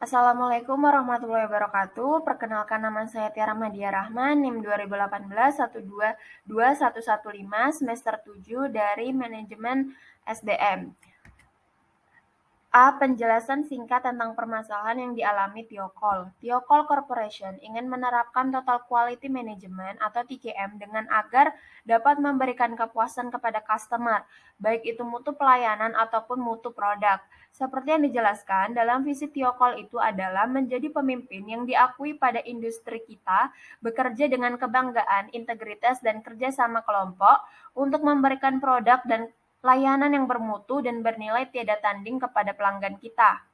Assalamualaikum warahmatullahi wabarakatuh. Perkenalkan, nama saya Tiara Madia Rahman, NIM 2018 1222115 semester 7 dari Manajemen SDM. A. Penjelasan singkat tentang permasalahan yang dialami Tiokol. Tiokol Corporation ingin menerapkan Total Quality Management atau TQM dengan agar dapat memberikan kepuasan kepada customer, baik itu mutu pelayanan ataupun mutu produk. Seperti yang dijelaskan, dalam visi Tiokol itu adalah menjadi pemimpin yang diakui pada industri kita, bekerja dengan kebanggaan, integritas, dan kerjasama kelompok untuk memberikan produk dan layanan yang bermutu dan bernilai tiada tanding kepada pelanggan kita.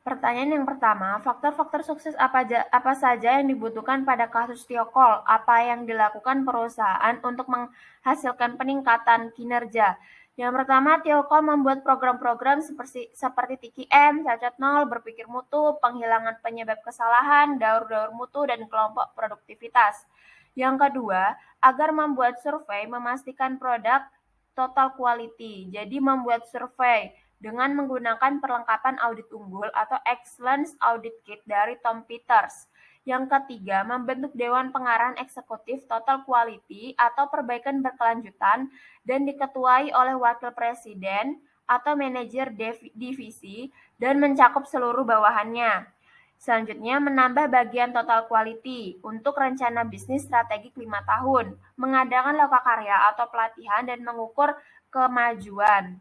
Pertanyaan yang pertama, faktor-faktor sukses apa saja yang dibutuhkan pada kasus Tiokol? Apa yang dilakukan perusahaan untuk menghasilkan peningkatan kinerja? Yang pertama, Tiokol membuat program-program seperti TQM, cacat nol, berpikir mutu, penghilangan penyebab kesalahan, daur-daur mutu, dan kelompok produktivitas. Yang kedua, agar membuat survei memastikan produk total quality. Jadi membuat survei dengan menggunakan perlengkapan audit unggul atau Excellence Audit Kit dari Tom Peters. Yang ketiga, membentuk Dewan Pengarahan Eksekutif Total Quality atau perbaikan berkelanjutan dan diketuai oleh Wakil Presiden atau manajer divisi dan mencakup seluruh bawahannya. Selanjutnya, menambah bagian total quality untuk rencana bisnis strategik 5 tahun, mengadakan lokakarya atau pelatihan dan mengukur kemajuan.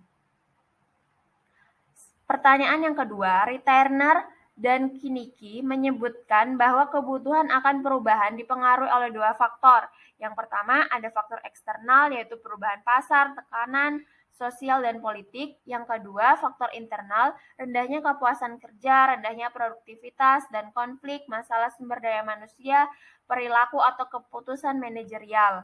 Pertanyaan yang kedua, Returner dan Kiniki menyebutkan bahwa kebutuhan akan perubahan dipengaruhi oleh dua faktor. Yang pertama, ada faktor eksternal, yaitu perubahan pasar, tekanan, sosial, dan politik. Yang kedua, faktor internal, rendahnya kepuasan kerja, rendahnya produktivitas, dan konflik, masalah sumber daya manusia, perilaku atau keputusan manajerial.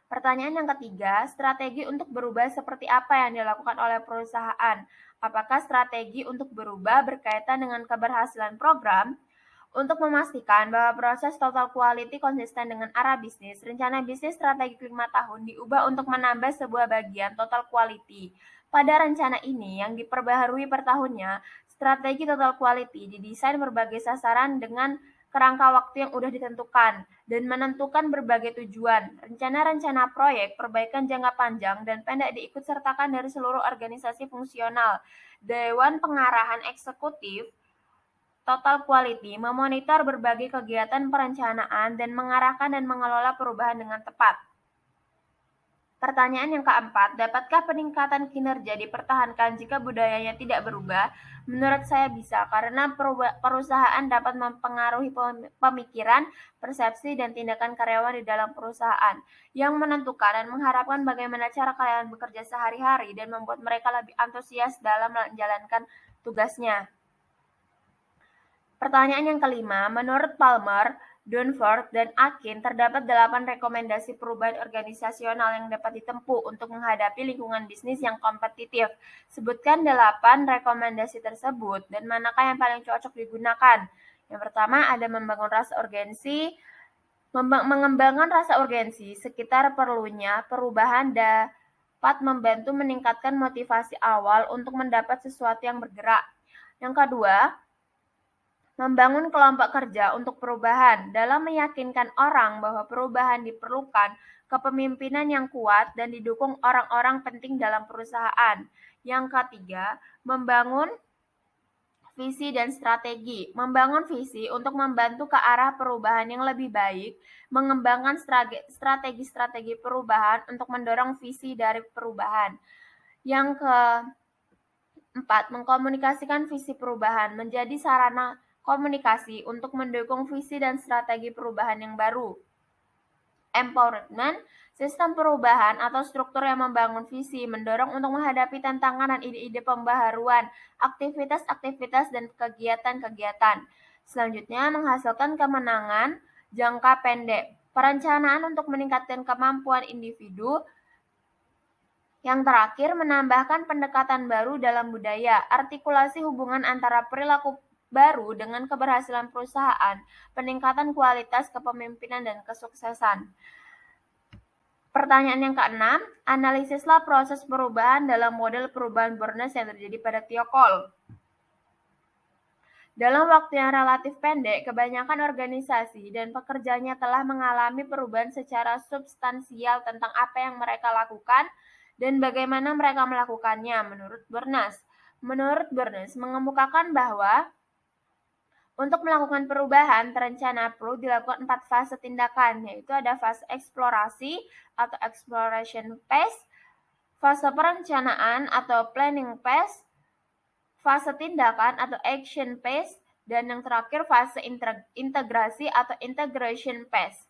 Pertanyaan yang ketiga, strategi untuk berubah seperti apa yang dilakukan oleh perusahaan? Apakah strategi untuk berubah berkaitan dengan keberhasilan program? Untuk memastikan bahwa proses total quality konsisten dengan arah bisnis, rencana bisnis strategi 5 tahun diubah untuk menambah sebuah bagian total quality. Pada rencana ini yang diperbaharui per tahunnya, strategi total quality didesain berbagai sasaran dengan kerangka waktu yang sudah ditentukan dan menentukan berbagai tujuan. Rencana-rencana proyek perbaikan jangka panjang dan pendek diikutsertakan dari seluruh organisasi fungsional. Dewan Pengarahan Eksekutif Total Quality memonitor berbagai kegiatan perencanaan dan mengarahkan dan mengelola perubahan dengan tepat. Pertanyaan yang keempat, dapatkah peningkatan kinerja dipertahankan jika budayanya tidak berubah? Menurut saya bisa, karena perusahaan dapat mempengaruhi pemikiran, persepsi, dan tindakan karyawan di dalam perusahaan, yang menentukan dan mengharapkan bagaimana cara karyawan bekerja sehari-hari dan membuat mereka lebih antusias dalam menjalankan tugasnya. Pertanyaan yang kelima, menurut Palmer, Dunford, dan Akin, terdapat 8 rekomendasi perubahan organisasional yang dapat ditempuh untuk menghadapi lingkungan bisnis yang kompetitif. Sebutkan 8 rekomendasi tersebut dan manakah yang paling cocok digunakan. Yang pertama ada membangun rasa urgensi. Mengembangkan rasa urgensi sekitar perlunya perubahan dapat membantu meningkatkan motivasi awal untuk mendapat sesuatu yang bergerak. Yang kedua, membangun kelompok kerja untuk perubahan dalam meyakinkan orang bahwa perubahan diperlukan, kepemimpinan yang kuat, dan didukung orang-orang penting dalam perusahaan. Yang ketiga, membangun visi dan strategi. Membangun visi untuk membantu ke arah perubahan yang lebih baik, mengembangkan strategi-strategi perubahan untuk mendorong visi dari perubahan. Yang keempat, mengkomunikasikan visi perubahan menjadi sarana komunikasi untuk mendukung visi dan strategi perubahan yang baru. Empowerment, sistem perubahan atau struktur yang membangun visi, mendorong untuk menghadapi tantangan dan ide-ide pembaharuan, aktivitas-aktivitas dan kegiatan-kegiatan. Selanjutnya, menghasilkan kemenangan jangka pendek. Perencanaan untuk meningkatkan kemampuan individu. Yang terakhir, menambahkan pendekatan baru dalam budaya, artikulasi hubungan antara perilaku baru dengan keberhasilan perusahaan, peningkatan kualitas kepemimpinan dan kesuksesan. Pertanyaan yang keenam, analisislah proses perubahan dalam model perubahan Bernays yang terjadi pada Thiokol. Dalam waktu yang relatif pendek, kebanyakan organisasi dan pekerjanya telah mengalami perubahan secara substansial tentang apa yang mereka lakukan dan bagaimana mereka melakukannya, menurut Bernays. Menurut Bernays, mengemukakan bahwa untuk melakukan perubahan, terencana perlu dilakukan 4 fase tindakan, yaitu ada fase eksplorasi atau exploration phase, fase perencanaan atau planning phase, fase tindakan atau action phase, dan yang terakhir fase integrasi atau integration phase.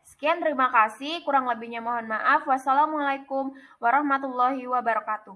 Sekian, terima kasih. Kurang lebihnya mohon maaf. Wassalamualaikum warahmatullahi wabarakatuh.